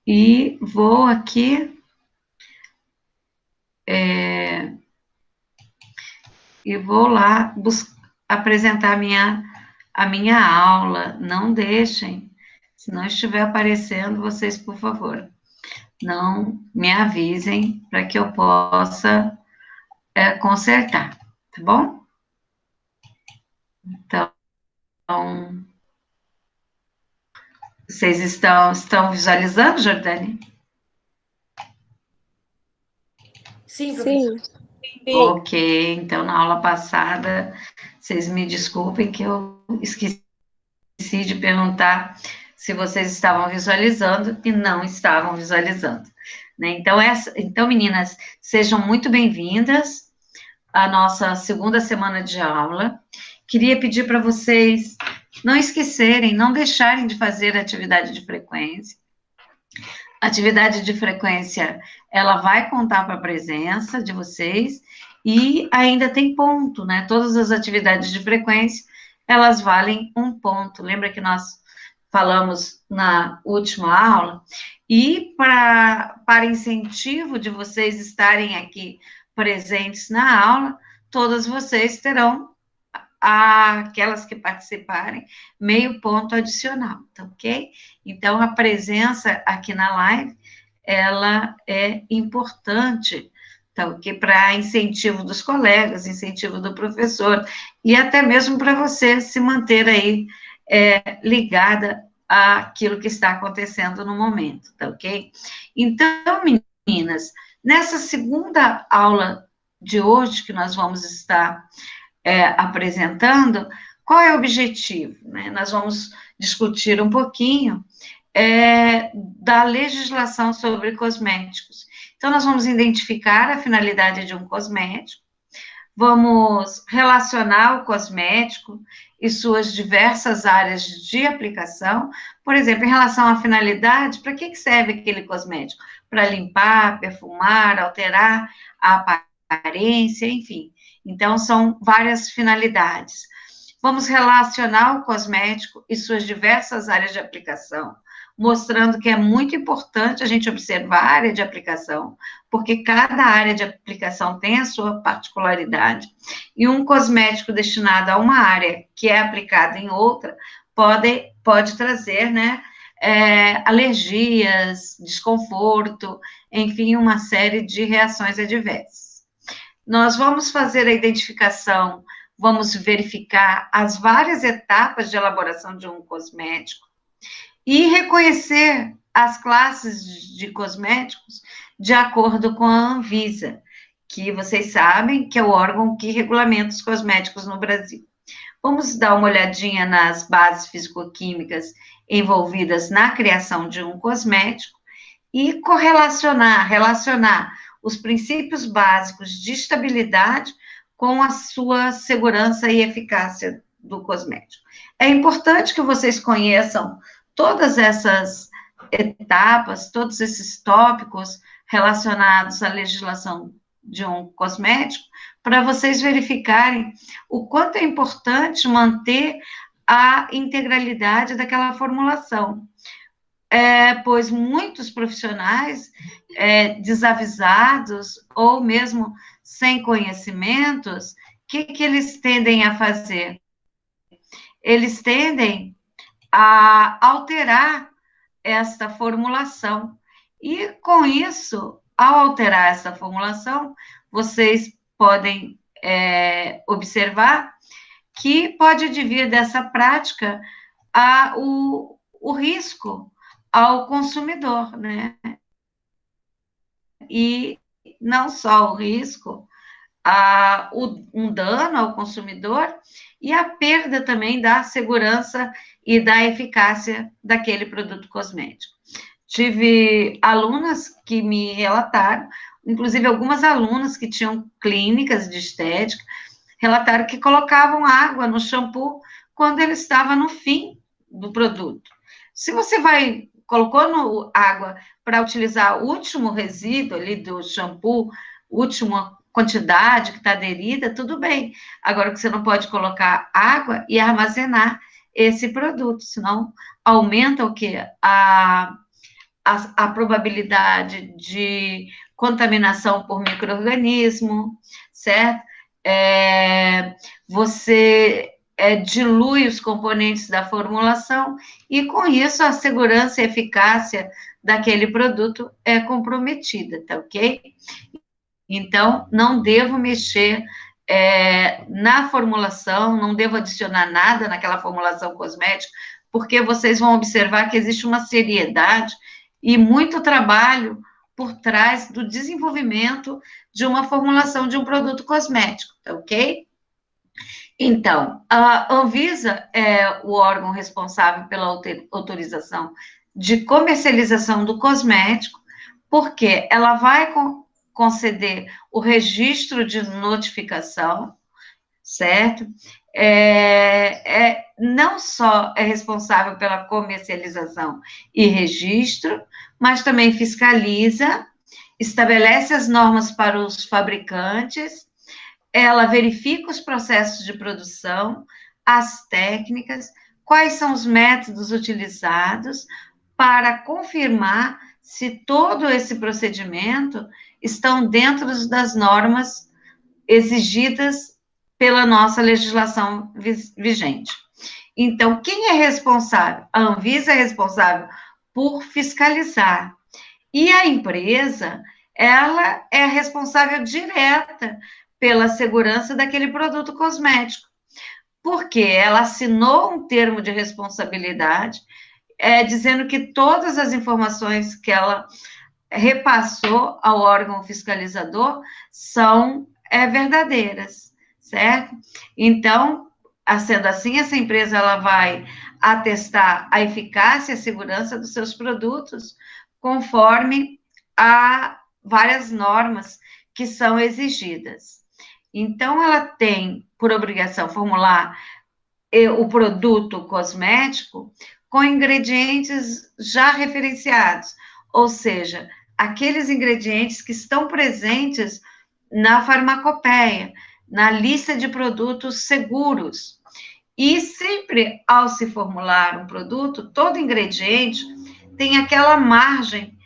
E vou aqui e vou lá apresentar a minha aula. Não deixem, se não estiver aparecendo, vocês, por favor, não me avisem para que eu possa consertar, tá bom? Então, vocês estão visualizando, Jordane? Sim, professor. Sim. Ok, então na aula passada, vocês me desculpem que eu esqueci de perguntar se vocês estavam visualizando e não estavam visualizando, né? Então, meninas, sejam muito bem-vindas à nossa segunda semana de aula. Queria pedir para vocês não esquecerem, não deixarem de fazer a atividade de frequência. A atividade de frequência, ela vai contar para a presença de vocês e ainda tem ponto, né? Todas as atividades de frequência, elas valem um ponto. Lembra que nós falamos na última aula? E para incentivo de vocês estarem aqui presentes na aula, todas vocês terão aquelas que participarem, meio ponto adicional, tá ok? Então, a presença aqui na live, ela é importante, tá ok? Para incentivo dos colegas, incentivo do professor, e até mesmo para você se manter aí ligada àquilo que está acontecendo no momento, tá ok? Então, meninas, nessa segunda aula de hoje, que nós vamos estar apresentando, qual é o objetivo? Né? Nós vamos discutir um pouquinho da legislação sobre cosméticos. Então, nós vamos identificar a finalidade de um cosmético, vamos relacionar o cosmético e suas diversas áreas de aplicação. Por exemplo, em relação à finalidade, para que serve aquele cosmético? Para limpar, perfumar, alterar a aparência, enfim. Então, são várias finalidades. Vamos relacionar o cosmético e suas diversas áreas de aplicação, mostrando que é muito importante a gente observar a área de aplicação, porque cada área de aplicação tem a sua particularidade, e um cosmético destinado a uma área que é aplicado em outra pode trazer, né, alergias, desconforto, enfim, uma série de reações adversas. Nós vamos fazer a identificação, vamos verificar as várias etapas de elaboração de um cosmético e reconhecer as classes de cosméticos de acordo com a Anvisa, que vocês sabem que é o órgão que regulamenta os cosméticos no Brasil. Vamos dar uma olhadinha nas bases físico-químicas envolvidas na criação de um cosmético e relacionar os princípios básicos de estabilidade com a sua segurança e eficácia do cosmético. É importante que vocês conheçam todas essas etapas, todos esses tópicos relacionados à legislação de um cosmético, para vocês verificarem o quanto é importante manter a integralidade daquela formulação. Pois muitos profissionais desavisados ou mesmo sem conhecimentos, o que eles tendem a fazer? Eles tendem a alterar esta formulação. E com isso, ao alterar essa formulação, vocês podem observar que pode advir dessa prática o risco ao consumidor, né? E não só o risco, um dano ao consumidor e a perda também da segurança e da eficácia daquele produto cosmético. Tive alunas que me relataram, inclusive algumas alunas que tinham clínicas de estética, relataram que colocavam água no shampoo quando ele estava no fim do produto. Se você colocou água para utilizar o último resíduo ali do shampoo, última quantidade que está aderida, tudo bem. Agora, que você não pode colocar água e armazenar esse produto, senão aumenta o quê? a probabilidade de contaminação por micro-organismo, certo? Você dilui os componentes da formulação e, com isso, a segurança e eficácia daquele produto é comprometida, tá ok? Então, não devo mexer na formulação, não devo adicionar nada naquela formulação cosmética, porque vocês vão observar que existe uma seriedade e muito trabalho por trás do desenvolvimento de uma formulação de um produto cosmético, tá ok? Então, a Anvisa é o órgão responsável pela autorização de comercialização do cosmético, porque ela vai conceder o registro de notificação, certo? Não só é responsável pela comercialização e registro, mas também fiscaliza, estabelece as normas para os fabricantes, ela verifica os processos de produção, as técnicas, quais são os métodos utilizados para confirmar se todo esse procedimento estão dentro das normas exigidas pela nossa legislação vigente. Então, quem é responsável? A Anvisa é responsável por fiscalizar. E a empresa, ela é responsável direta pela segurança daquele produto cosmético, porque ela assinou um termo de responsabilidade, dizendo que todas as informações que ela repassou ao órgão fiscalizador são verdadeiras, certo? Então, sendo assim, essa empresa ela vai atestar a eficácia e a segurança dos seus produtos conforme a várias normas que são exigidas. Então, ela tem por obrigação formular o produto cosmético com ingredientes já referenciados, ou seja, aqueles ingredientes que estão presentes na farmacopeia, na lista de produtos seguros. E sempre, ao se formular um produto, todo ingrediente tem aquela margem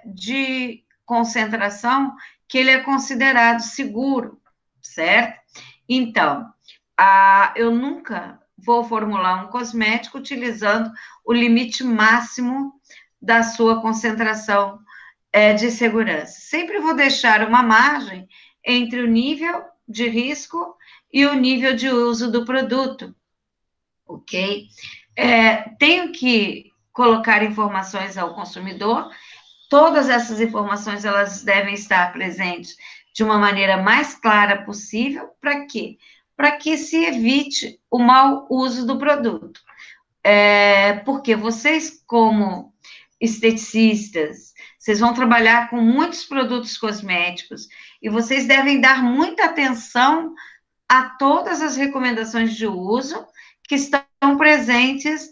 de concentração que ele é considerado seguro, certo? Então, eu nunca vou formular um cosmético utilizando o limite máximo da sua concentração de segurança. Sempre vou deixar uma margem entre o nível de risco e o nível de uso do produto, ok? Tenho que colocar informações ao consumidor. Todas essas informações, elas devem estar presentes de uma maneira mais clara possível. Para quê? Para que se evite o mau uso do produto. Porque vocês, como esteticistas, vocês vão trabalhar com muitos produtos cosméticos e vocês devem dar muita atenção a todas as recomendações de uso que estão presentes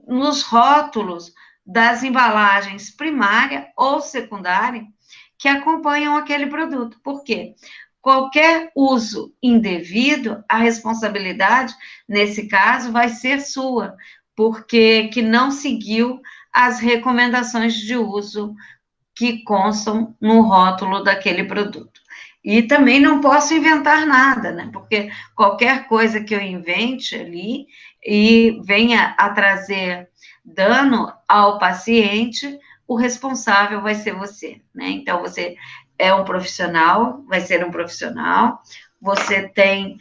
nos rótulos das embalagens primária ou secundária que acompanham aquele produto. Por quê? Qualquer uso indevido, a responsabilidade, nesse caso, vai ser sua, porque que não seguiu as recomendações de uso que constam no rótulo daquele produto. E também não posso inventar nada, né? Porque qualquer coisa que eu invente ali e venha a trazer dano ao paciente, o responsável vai ser você, né? Então, você é um profissional, vai ser um profissional, você tem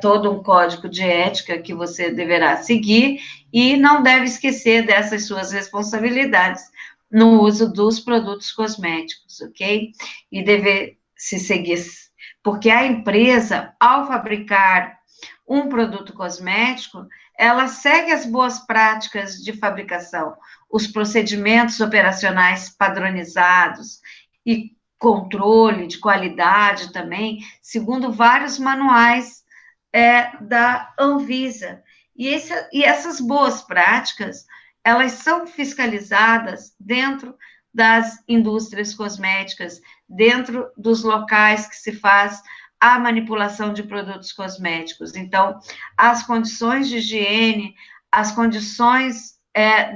todo um código de ética que você deverá seguir e não deve esquecer dessas suas responsabilidades no uso dos produtos cosméticos, ok? E deve se seguir, porque a empresa, ao fabricar um produto cosmético, ela segue as boas práticas de fabricação, os procedimentos operacionais padronizados e controle de qualidade também, segundo vários manuais da Anvisa. E essas boas práticas, elas são fiscalizadas dentro das indústrias cosméticas, dentro dos locais que se faz a manipulação de produtos cosméticos. Então, as condições de higiene, as condições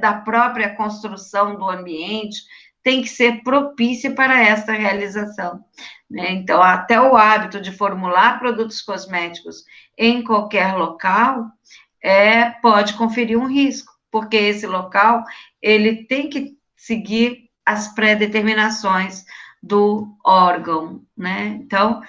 da própria construção do ambiente tem que ser propícia para esta realização, né? Então, até o hábito de formular produtos cosméticos em qualquer local pode conferir um risco, porque esse local ele tem que seguir as pré-determinações do órgão, né? Então,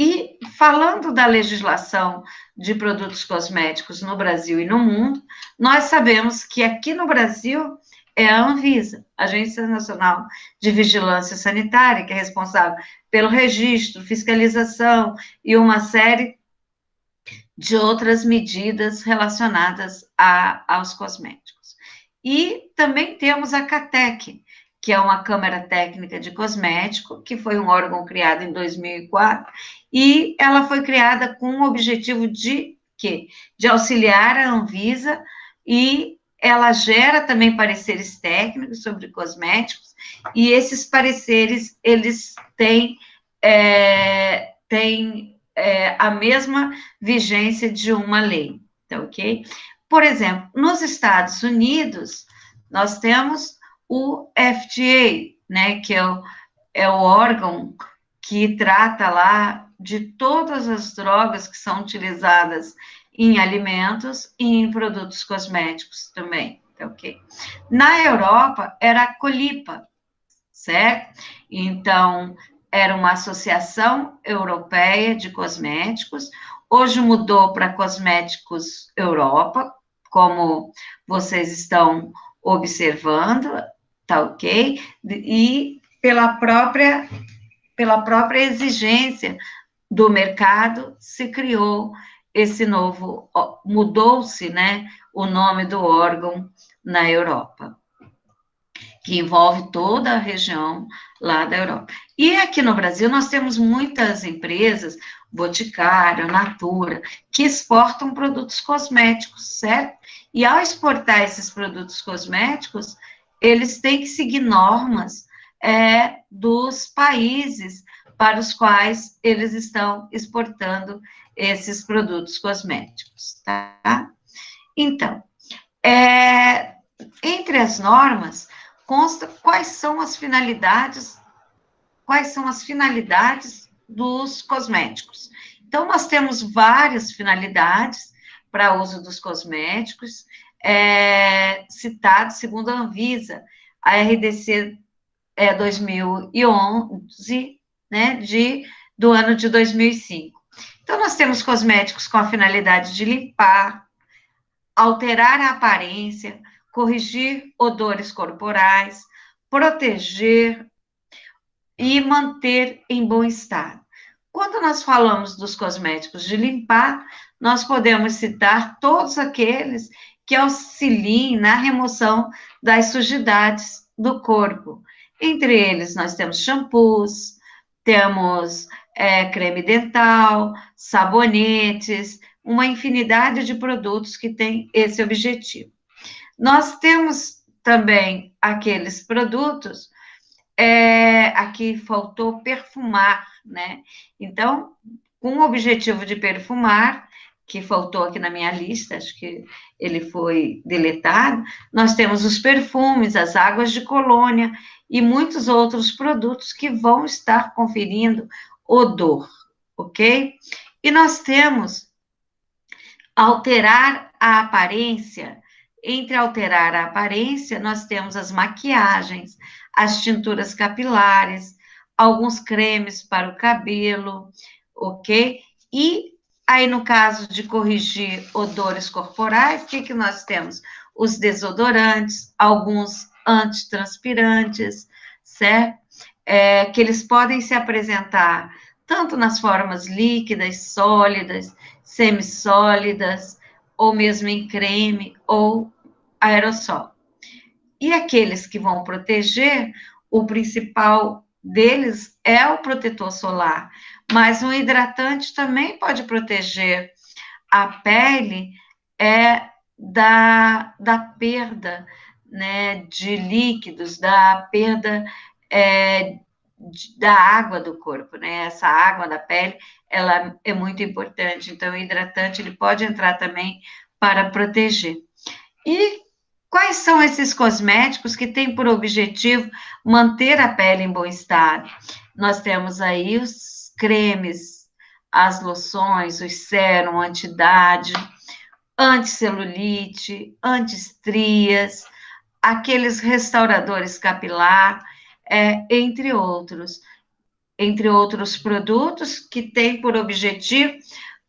e falando da legislação de produtos cosméticos no Brasil e no mundo, nós sabemos que aqui no Brasil é a Anvisa, Agência Nacional de Vigilância Sanitária, que é responsável pelo registro, fiscalização e uma série de outras medidas relacionadas aos cosméticos. E também temos a CATEC, que é uma Câmara Técnica de Cosmético, que foi um órgão criado em 2004, e ela foi criada com o objetivo de quê? De auxiliar a Anvisa, e ela gera também pareceres técnicos sobre cosméticos, e esses pareceres, eles têm a mesma vigência de uma lei, tá ok? Por exemplo, nos Estados Unidos, nós temos o FDA, né, que é o órgão que trata lá de todas as drogas que são utilizadas em alimentos e em produtos cosméticos também, tá ok? Na Europa, era a Colipa, certo? Então, era uma associação europeia de cosméticos, hoje mudou para Cosméticos Europa, como vocês estão observando, tá ok? E pela própria exigência do mercado, se criou esse novo, mudou-se, né, o nome do órgão na Europa, que envolve toda a região lá da Europa. E aqui no Brasil nós temos muitas empresas, Boticário, Natura, que exportam produtos cosméticos, certo? E ao exportar esses produtos cosméticos, eles têm que seguir normas dos países para os quais eles estão exportando esses produtos cosméticos, tá? Então, entre as normas, consta quais são as finalidades dos cosméticos. Então, nós temos várias finalidades para uso dos cosméticos, citados segundo a Anvisa, a RDC 2011, né, do ano de 2005. Então, nós temos cosméticos com a finalidade de limpar, alterar a aparência, corrigir odores corporais, proteger e manter em bom estado. Quando nós falamos dos cosméticos de limpar, nós podemos citar todos aqueles que auxiliem na remoção das sujidades do corpo. Entre eles, nós temos shampoos, temos creme dental, sabonetes, uma infinidade de produtos que têm esse objetivo. Nós temos também aqueles produtos, aqui faltou perfumar, né? Então, com o objetivo de perfumar, que faltou aqui na minha lista, acho que ele foi deletado, nós temos os perfumes, as águas de colônia e muitos outros produtos que vão estar conferindo odor, ok? E nós temos alterar a aparência. Entre alterar a aparência, nós temos as maquiagens, as tinturas capilares, alguns cremes para o cabelo, ok? E aí, no caso de corrigir odores corporais, o que nós temos? Os desodorantes, alguns antitranspirantes, certo? Que eles podem se apresentar tanto nas formas líquidas, sólidas, semissólidas, ou mesmo em creme ou aerossol. E aqueles que vão proteger, o principal deles é o protetor solar, mas um hidratante também pode proteger a pele da perda, né, de líquidos, da perda da água do corpo, né? Essa água da pele, ela é muito importante. Então, o hidratante, ele pode entrar também para proteger. E quais são esses cosméticos que têm por objetivo manter a pele em bom estado? Nós temos aí os cremes, as loções, os sérum, anti-idade, anticelulite, anti-estrias, aqueles restauradores capilar, entre outros produtos que têm por objetivo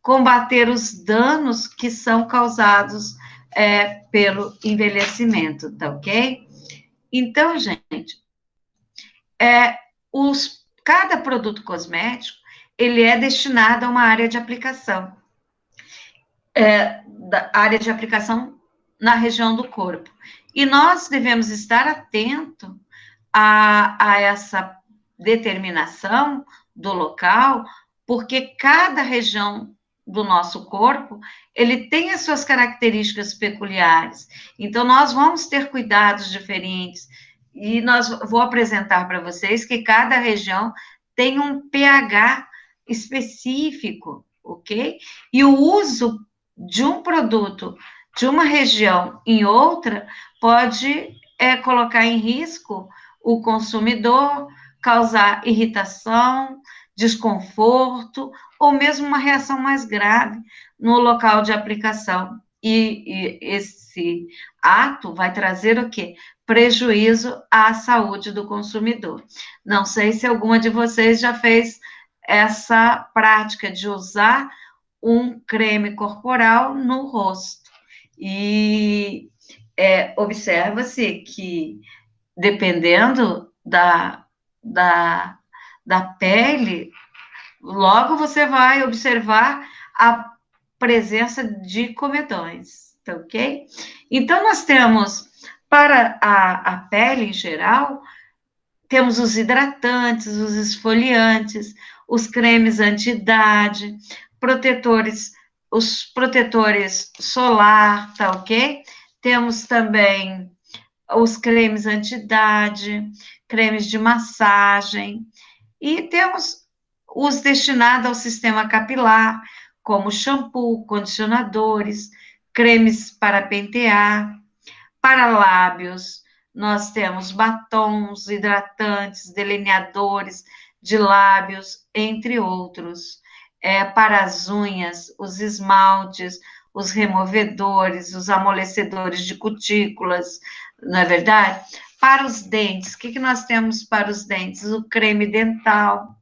combater os danos que são causados pelo envelhecimento, tá ok? Então, gente, cada produto cosmético, ele é destinado a uma área de aplicação. Da área de aplicação na região do corpo. E nós devemos estar atento a essa determinação do local, porque cada região do nosso corpo, ele tem as suas características peculiares. Então, nós vamos ter cuidados diferentes. E vou apresentar para vocês que cada região tem um pH específico, ok? E o uso de um produto de uma região em outra pode colocar em risco o consumidor, causar irritação, desconforto, ou mesmo uma reação mais grave no local de aplicação. E esse ato vai trazer o quê? Prejuízo à saúde do consumidor. Não sei se alguma de vocês já fez essa prática de usar um creme corporal no rosto. E observa-se que, dependendo da pele, logo você vai observar a presença de comedões, tá ok? Então, nós temos, para a pele em geral, temos os hidratantes, os esfoliantes, os cremes anti-idade, os protetores solar, tá ok? Temos também os cremes anti-idade, cremes de massagem, e temos os destinados ao sistema capilar, como shampoo, condicionadores, cremes para pentear, para lábios, nós temos batons, hidratantes, delineadores de lábios, entre outros. Para as unhas, os esmaltes, os removedores, os amolecedores de cutículas, não é verdade? Para os dentes, o que nós temos para os dentes? O creme dental.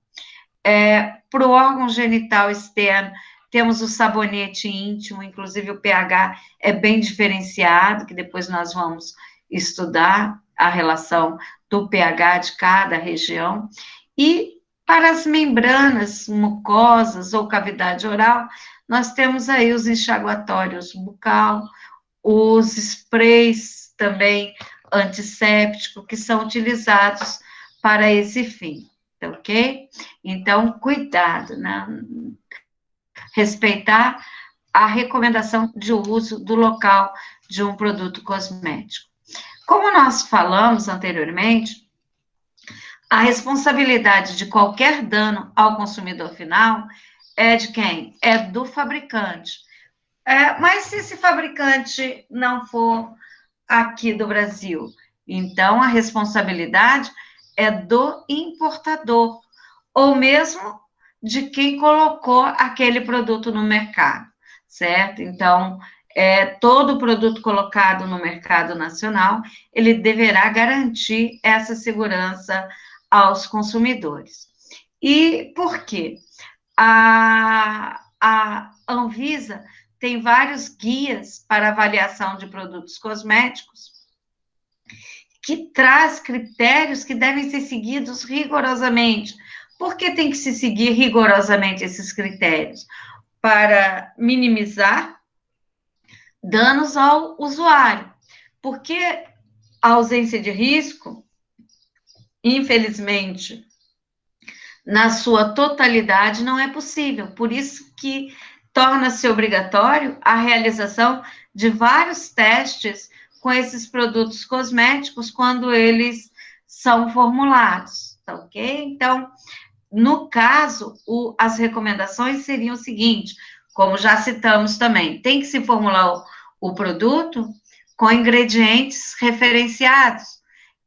Para o órgão genital externo, temos o sabonete íntimo, inclusive o pH é bem diferenciado, que depois nós vamos estudar a relação do pH de cada região. E para as membranas mucosas ou cavidade oral, nós temos aí os enxaguatórios bucal, os sprays também antissépticos, que são utilizados para esse fim, ok? Então, cuidado, né? Respeitar a recomendação de uso do local de um produto cosmético. Como nós falamos anteriormente, a responsabilidade de qualquer dano ao consumidor final é de quem? É do fabricante. Mas se esse fabricante não for aqui do Brasil, então a responsabilidade é do importador, ou mesmo de quem colocou aquele produto no mercado, certo? Então, todo produto colocado no mercado nacional, ele deverá garantir essa segurança aos consumidores. E por quê? A Anvisa tem vários guias para avaliação de produtos cosméticos que traz critérios que devem ser seguidos rigorosamente. Por que tem que se seguir rigorosamente esses critérios? Para minimizar danos ao usuário. Porque a ausência de risco, infelizmente, na sua totalidade, não é possível. Por isso que torna-se obrigatório a realização de vários testes com esses produtos cosméticos quando eles são formulados, tá ok? Então, no caso, as recomendações seriam o seguinte, como já citamos também, tem que se formular o produto com ingredientes referenciados,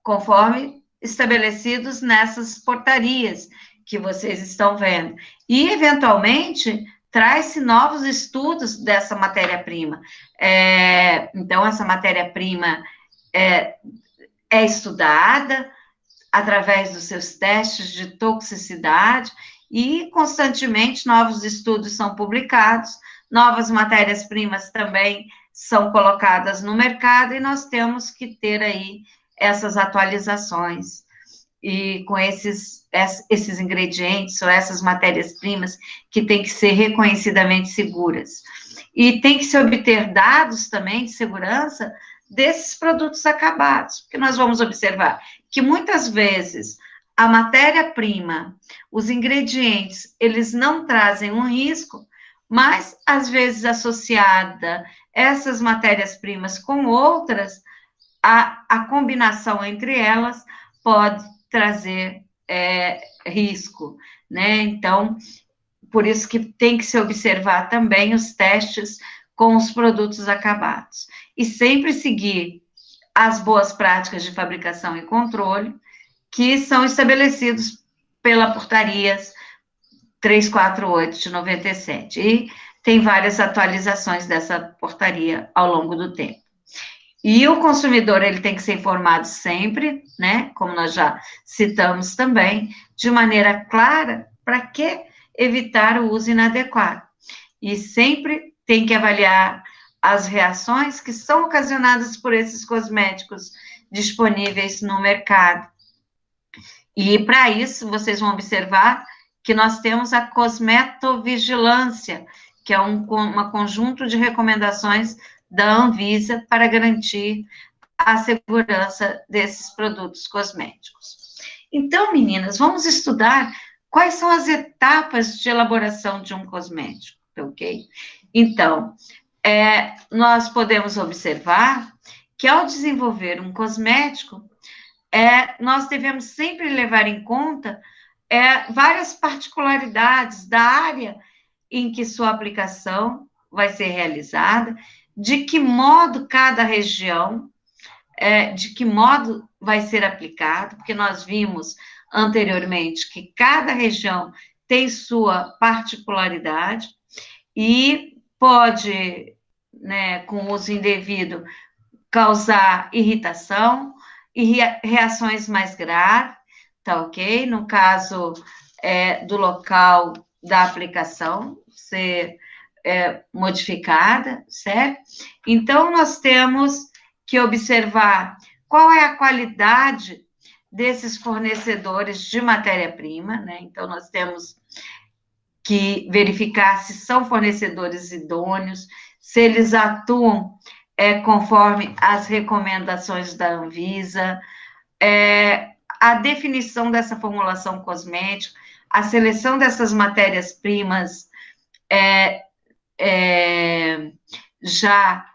conforme estabelecidos nessas portarias que vocês estão vendo. E, eventualmente, traz-se novos estudos dessa matéria-prima. Então, essa matéria-prima é estudada através dos seus testes de toxicidade e, constantemente, novos estudos são publicados, novas matérias-primas também são colocadas no mercado, e nós temos que ter aí essas atualizações, e com esses ingredientes ou essas matérias-primas que têm que ser reconhecidamente seguras. E tem que se obter dados também de segurança desses produtos acabados, porque nós vamos observar que muitas vezes a matéria-prima, os ingredientes, eles não trazem um risco, mas às vezes associada essas matérias-primas com outras, a combinação entre elas pode trazer risco, né? Então, por isso que tem que se observar também os testes com os produtos acabados. E sempre seguir as boas práticas de fabricação e controle, que são estabelecidos pela portaria 348 de 97. E tem várias atualizações dessa portaria ao longo do tempo. E o consumidor, ele tem que ser informado sempre, né, como nós já citamos também, de maneira clara, para que evitar o uso inadequado. E sempre tem que avaliar as reações que são ocasionadas por esses cosméticos disponíveis no mercado. E para isso, vocês vão observar que nós temos a cosmetovigilância, que é um conjunto de recomendações da Anvisa para garantir a segurança desses produtos cosméticos. Então, meninas, vamos estudar quais são as etapas de elaboração de um cosmético, ok? Então, nós podemos observar que ao desenvolver um cosmético, nós devemos sempre levar em conta várias particularidades da área em que sua aplicação vai ser realizada, de que modo cada região, de que modo vai ser aplicado, porque nós vimos anteriormente que cada região tem sua particularidade e pode, né, com o uso indevido, causar irritação e reações mais graves, tá ok? No caso do local da aplicação ser modificada, certo? Então, nós temos que observar qual é a qualidade desses fornecedores de matéria-prima, né? Então, nós temos que verificar se são fornecedores idôneos, se eles atuam conforme as recomendações da Anvisa, a definição dessa formulação cosmética, a seleção dessas matérias-primas já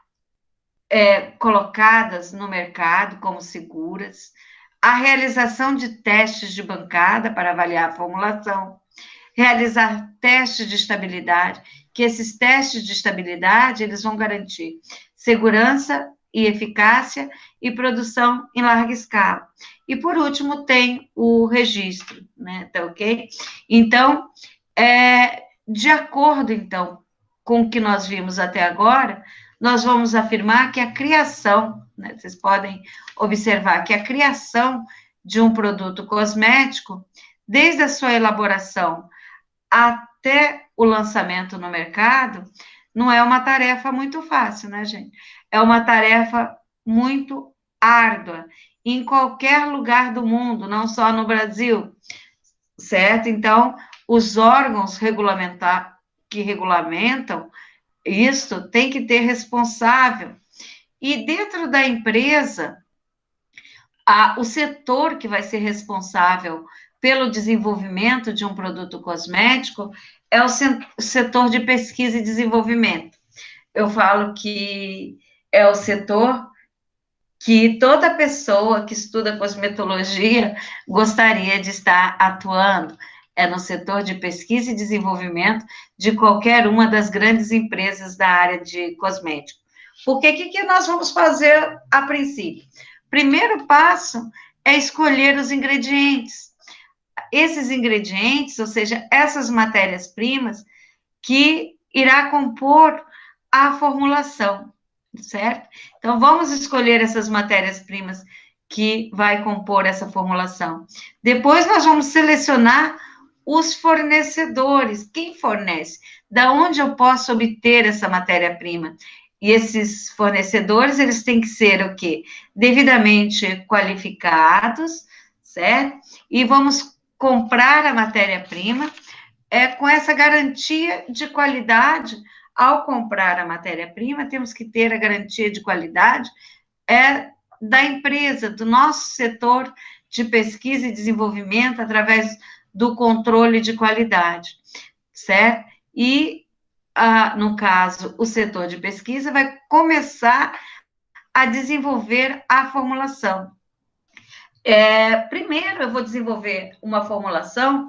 colocadas no mercado como seguras, a realização de testes de bancada para avaliar a formulação, realizar testes de estabilidade, que esses testes de estabilidade, eles vão garantir segurança e eficácia e produção em larga escala. E, por último, tem o registro, né, tá ok? Então, de acordo, então, com o que nós vimos até agora, nós vamos afirmar que a criação, né, vocês podem observar que a criação de um produto cosmético, desde a sua elaboração até o lançamento no mercado, não é uma tarefa muito fácil, né, gente? É uma tarefa muito árdua, em qualquer lugar do mundo, não só no Brasil, certo? Então, os órgãos que regulamentam isto tem que ter responsável. E dentro da empresa, o setor que vai ser responsável pelo desenvolvimento de um produto cosmético é o setor de pesquisa e desenvolvimento. Eu falo que é o setor que toda pessoa que estuda cosmetologia gostaria de estar atuando, no setor de pesquisa e desenvolvimento de qualquer uma das grandes empresas da área de cosmético. Porque o que nós vamos fazer a princípio? Primeiro passo é escolher os ingredientes. Esses ingredientes, ou seja, essas matérias-primas, que irá compor a formulação, certo? Então, vamos escolher essas matérias-primas que vai compor essa formulação. Depois, nós vamos selecionar os fornecedores. Quem fornece? Da onde eu posso obter essa matéria-prima? E esses fornecedores, eles têm que ser o quê? Devidamente qualificados, certo? E vamos comprar a matéria-prima com essa garantia de qualidade. Ao comprar a matéria-prima, temos que ter a garantia de qualidade da empresa, do nosso setor de pesquisa e desenvolvimento, através do controle de qualidade, certo? E, no caso, o setor de pesquisa vai começar a desenvolver a formulação. Primeiro, eu vou desenvolver uma formulação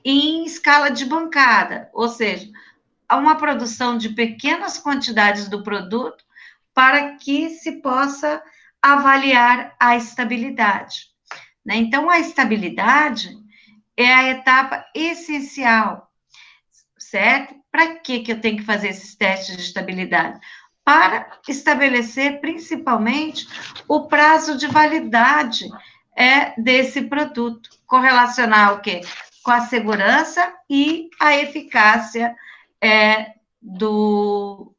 em escala de bancada, ou seja, uma produção de pequenas quantidades do produto para que se possa avaliar a estabilidade, né? Então, a estabilidade é a etapa essencial, certo? Para que eu tenho que fazer esses testes de estabilidade? Para estabelecer, principalmente, o prazo de validade desse produto, correlacionar o quê? Com a segurança e a eficácia do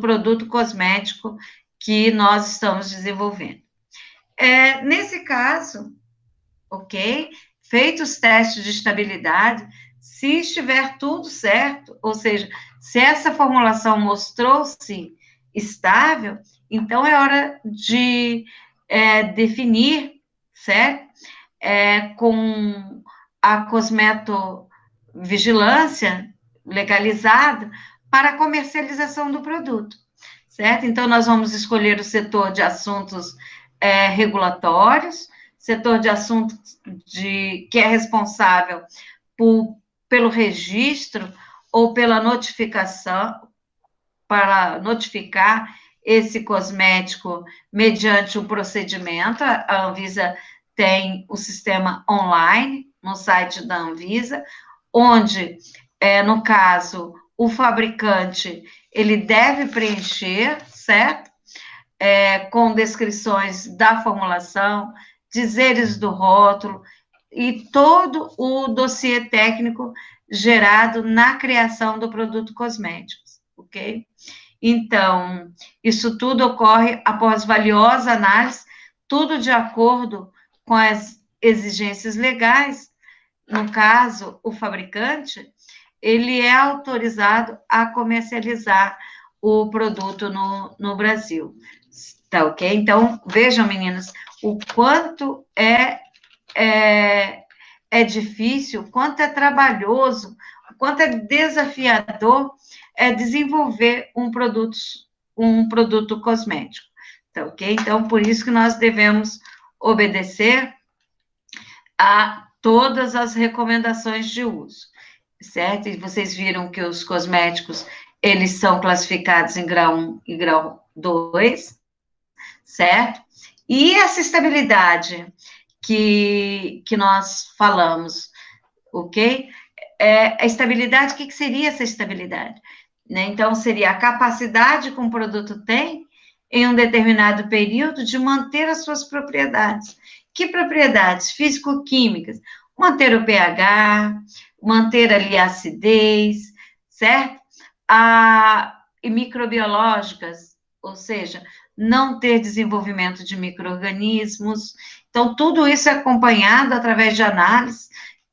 produto cosmético que nós estamos desenvolvendo. Nesse caso, ok? Feitos os testes de estabilidade, se estiver tudo certo, ou seja, se essa formulação mostrou-se estável, então é hora de definir, certo? Com a cosmetovigilância legalizada para a comercialização do produto, certo? Então, nós vamos escolher o setor de assuntos regulatórios, setor de assuntos que é responsável pelo registro ou pela notificação, para notificar esse cosmético mediante o procedimento. A Anvisa tem o sistema online no site da Anvisa, onde, no caso, o fabricante, ele deve preencher, certo? Com descrições da formulação, dizeres do rótulo e todo o dossiê técnico gerado na criação do produto cosmético, ok? Então, isso tudo ocorre após valiosa análise, tudo de acordo com as exigências legais. No caso, o fabricante, ele é autorizado a comercializar o produto no Brasil. Tá ok? Então, vejam, meninas, o quanto é difícil, o quanto é trabalhoso, o quanto é desafiador desenvolver um produto cosmético. Tá ok? Então, por isso que nós devemos obedecer a todas as recomendações de uso, certo? E vocês viram que os cosméticos, eles são classificados em grau 1 e grau 2, certo? E essa estabilidade que nós falamos, ok? A estabilidade, o que seria essa estabilidade? Né? Então, seria a capacidade que um produto tem, em um determinado período, de manter as suas propriedades. Que propriedades? Físico-químicas. Manter o pH, manter ali a acidez, certo? E microbiológicas, ou seja, não ter desenvolvimento de micro-organismos. Então, tudo isso é acompanhado através de análises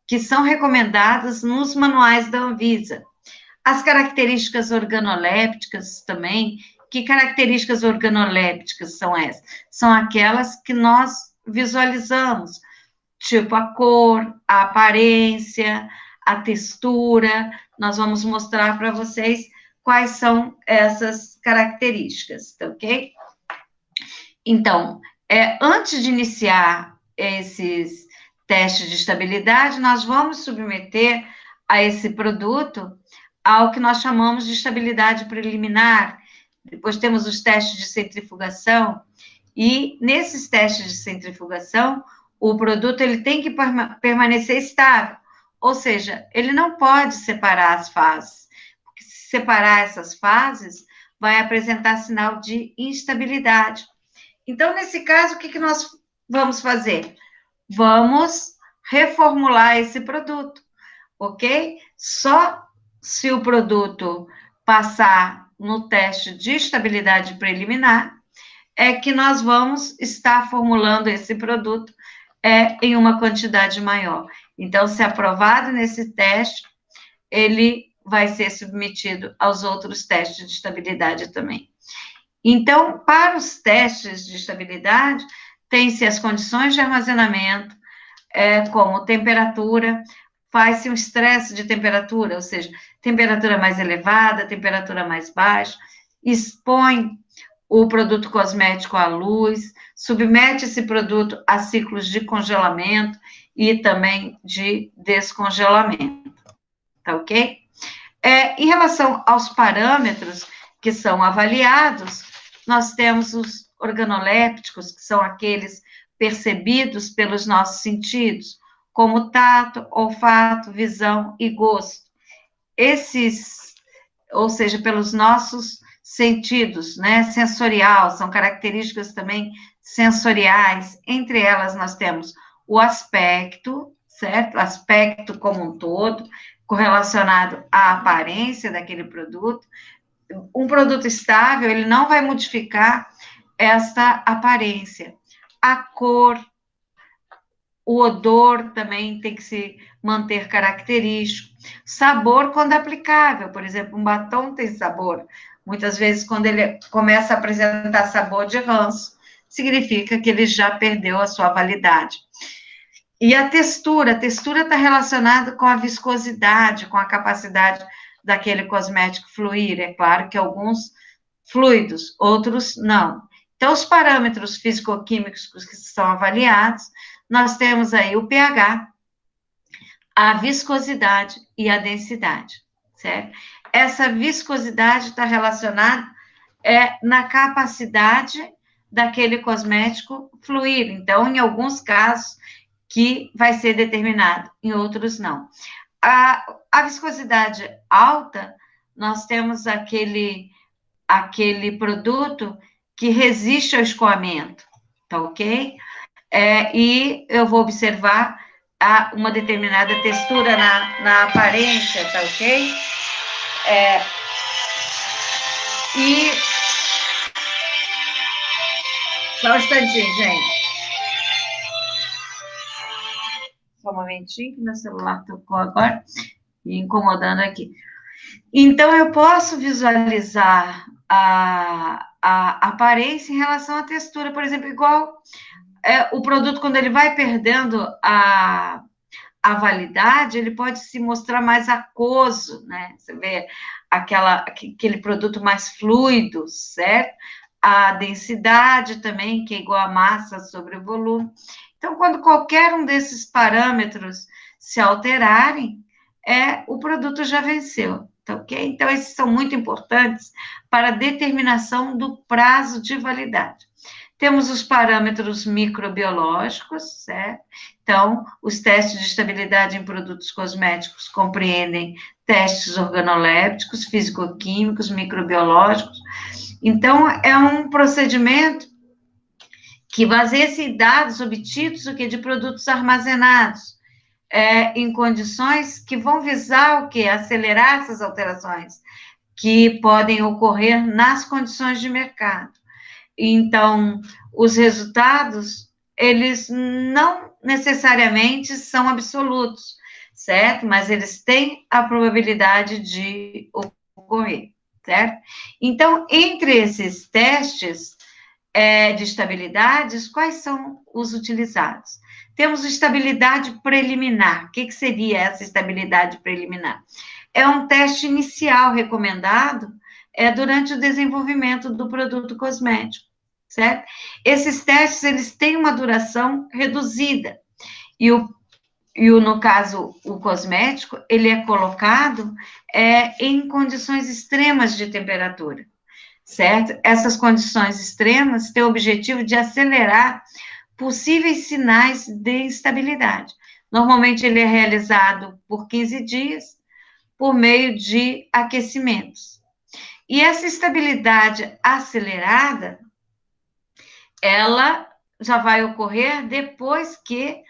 que são recomendadas nos manuais da Anvisa. As características organolépticas também. Que características organolépticas são essas? São aquelas que nós visualizamos, tipo a cor, a aparência, a textura. Nós vamos mostrar para vocês quais são essas características, tá ok? Então, antes de iniciar esses testes de estabilidade, nós vamos submeter a esse produto ao que nós chamamos de estabilidade preliminar, depois temos os testes de centrifugação, e nesses testes de centrifugação, o produto ele tem que permanecer estável, ou seja, ele não pode separar as fases, porque se separar essas fases, vai apresentar sinal de instabilidade. Então, nesse caso, o que nós vamos fazer? Vamos reformular esse produto, ok? Só se o produto passar no teste de estabilidade preliminar, é que nós vamos estar formulando esse produto em uma quantidade maior. Então, se aprovado nesse teste, ele vai ser submetido aos outros testes de estabilidade também. Então, para os testes de estabilidade, tem-se as condições de armazenamento, como temperatura, faz-se um estresse de temperatura, ou seja, temperatura mais elevada, temperatura mais baixa, expõe o produto cosmético à luz, submete esse produto a ciclos de congelamento e também de descongelamento, tá ok? Em relação aos parâmetros que são avaliados, nós temos os organolépticos, que são aqueles percebidos pelos nossos sentidos, como tato, olfato, visão e gosto. Esses, ou seja, pelos nossos sentidos, né, sensorial, são características também sensoriais, entre elas nós temos o aspecto, certo? Aspecto como um todo, correlacionado à aparência daquele produto. Um produto estável, ele não vai modificar esta aparência. A cor, o odor também tem que se manter característico. Sabor, quando aplicável, por exemplo, um batom tem sabor. Muitas vezes, quando ele começa a apresentar sabor de ranço, significa que ele já perdeu a sua validade. E a textura está relacionada com a viscosidade, com a capacidade daquele cosmético fluir. É claro que alguns fluidos, outros não. Então, os parâmetros físico-químicos que são avaliados, nós temos aí o pH, a viscosidade e a densidade, certo? Essa viscosidade está relacionada na capacidade daquele cosmético fluir. Então, em alguns casos, que vai ser determinado, em outros não. A viscosidade alta, nós temos aquele produto que resiste ao escoamento, tá ok? E eu vou observar uma determinada textura na aparência, tá ok? E só um instantinho, gente. Só um momentinho, que meu celular tocou agora, me incomodando aqui. Então, eu posso visualizar a aparência em relação à textura, por exemplo, igual o produto, quando ele vai perdendo a validade, ele pode se mostrar mais aquoso, né? Você vê aquele produto mais fluido, certo? A densidade também, que é igual a massa sobre o volume. Então, quando qualquer um desses parâmetros se alterarem, o produto já venceu, tá ok? Então, esses são muito importantes para a determinação do prazo de validade. Temos os parâmetros microbiológicos, certo? Então, os testes de estabilidade em produtos cosméticos compreendem testes organolépticos, físico-químicos, microbiológicos. Então, é um procedimento que baseia-se em dados obtidos de produtos armazenados, em condições que vão visar o quê? Acelerar essas alterações que podem ocorrer nas condições de mercado. Então, os resultados, eles não necessariamente são absolutos, certo? Mas eles têm a probabilidade de ocorrer, certo? Então, entre esses testes de estabilidades, quais são os utilizados? Temos estabilidade preliminar. O que seria essa estabilidade preliminar? É um teste inicial recomendado durante o desenvolvimento do produto cosmético, certo? Esses testes, eles têm uma duração reduzida, no caso, o cosmético, ele é colocado em condições extremas de temperatura, certo? Essas condições extremas têm o objetivo de acelerar possíveis sinais de instabilidade. Normalmente, ele é realizado por 15 dias, por meio de aquecimentos. E essa estabilidade acelerada, ela já vai ocorrer depois que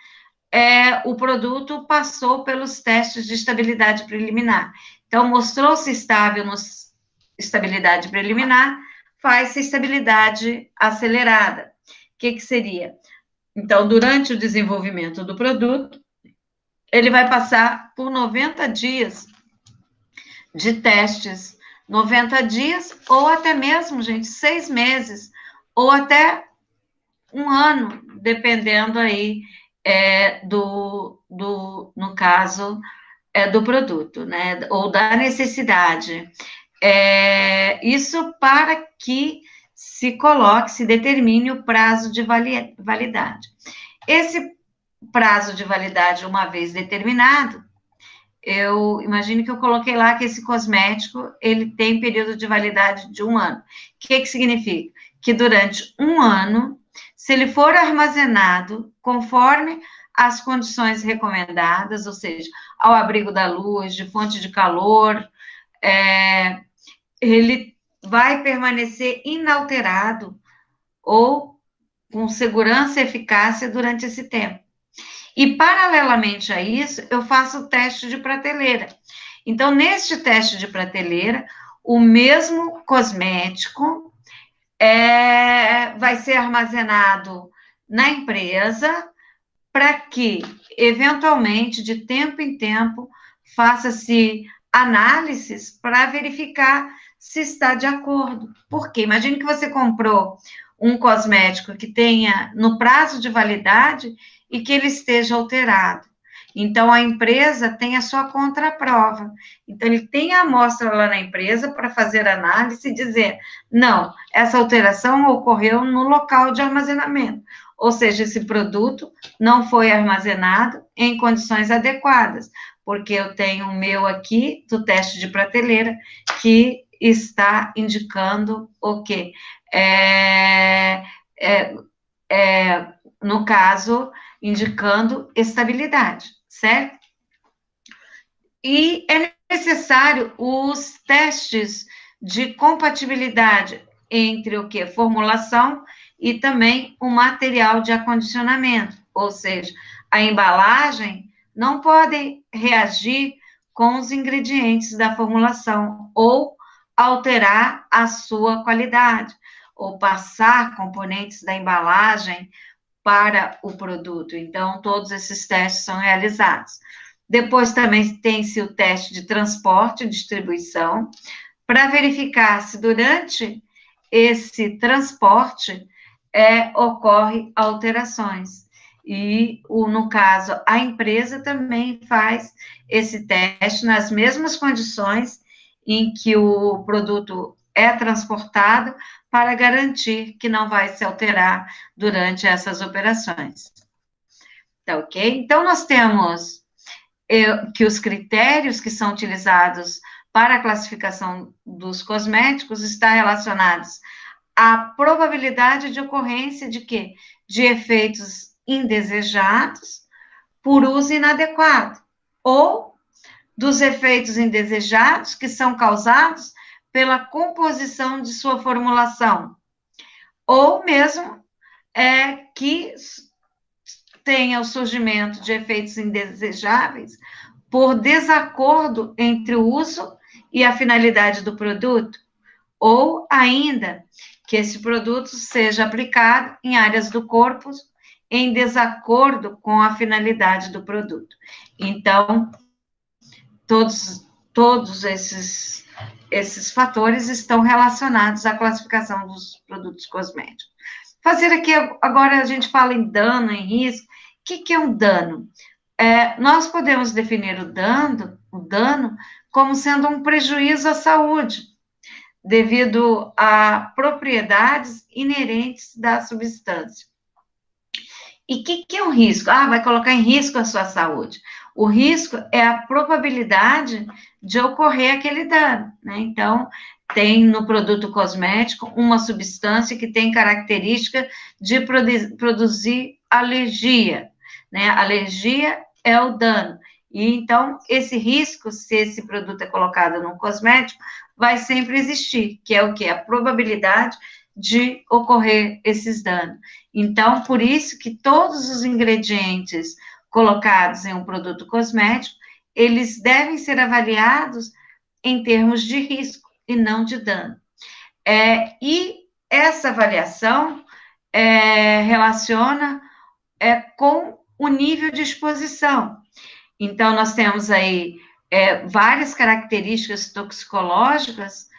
o produto passou pelos testes de estabilidade preliminar. Então, mostrou-se estável na estabilidade preliminar, faz-se estabilidade acelerada. O que seria? Então, durante o desenvolvimento do produto, ele vai passar por 90 dias de testes, 90 dias, ou até mesmo, gente, 6 meses, ou até um ano, dependendo aí no caso, do produto, né, ou da necessidade. Isso para que se determine o prazo de validade. Esse prazo de validade, uma vez determinado, eu imagino que eu coloquei lá que esse cosmético, ele tem período de validade de 1 ano. O que significa? Que durante 1 ano, se ele for armazenado conforme as condições recomendadas, ou seja, ao abrigo da luz, de fonte de calor, ele vai permanecer inalterado ou com segurança e eficácia durante esse tempo. E, paralelamente a isso, eu faço o teste de prateleira. Então, neste teste de prateleira, o mesmo cosmético vai ser armazenado na empresa para que, eventualmente, de tempo em tempo, faça-se análises para verificar se está de acordo. Por quê? Imagine que você comprou um cosmético que tenha no prazo de validade e que ele esteja alterado. Então, a empresa tem a sua contraprova. Então, ele tem a amostra lá na empresa para fazer análise e dizer, não, essa alteração ocorreu no local de armazenamento. Ou seja, esse produto não foi armazenado em condições adequadas, porque eu tenho o meu aqui, do teste de prateleira, que está indicando o quê? No caso, indicando estabilidade, certo? E é necessário os testes de compatibilidade entre o que? Formulação e também o material de acondicionamento, ou seja, a embalagem não pode reagir com os ingredientes da formulação ou alterar a sua qualidade, ou passar componentes da embalagem para o produto. Então, todos esses testes são realizados. Depois também tem-se o teste de transporte e distribuição, para verificar se durante esse transporte ocorre alterações. E, no caso, a empresa também faz esse teste nas mesmas condições em que o produto é transportado, para garantir que não vai se alterar durante essas operações. Tá ok? Então, nós temos que os critérios que são utilizados para a classificação dos cosméticos estão relacionados à probabilidade de ocorrência de quê? De efeitos indesejados por uso inadequado, ou dos efeitos indesejados que são causados pela composição de sua formulação, ou mesmo que tenha o surgimento de efeitos indesejáveis por desacordo entre o uso e a finalidade do produto, ou ainda que esse produto seja aplicado em áreas do corpo em desacordo com a finalidade do produto. Então, todos esses fatores estão relacionados à classificação dos produtos cosméticos. Fazer aqui, agora a gente fala em dano, em risco. O que é um dano? Nós podemos definir o dano como sendo um prejuízo à saúde, devido a propriedades inerentes da substância. E o que é um risco? Vai colocar em risco a sua saúde. O risco é a probabilidade de ocorrer aquele dano, né? Então, tem no produto cosmético uma substância que tem característica de produzir alergia, né? Alergia é o dano. E então, esse risco, se esse produto é colocado no cosmético, vai sempre existir, que é o quê? A probabilidade de ocorrer esses danos. Então, por isso que todos os ingredientes colocados em um produto cosmético, eles devem ser avaliados em termos de risco e não de dano. E essa avaliação relaciona com o nível de exposição. Então, nós temos aí várias características toxicológicas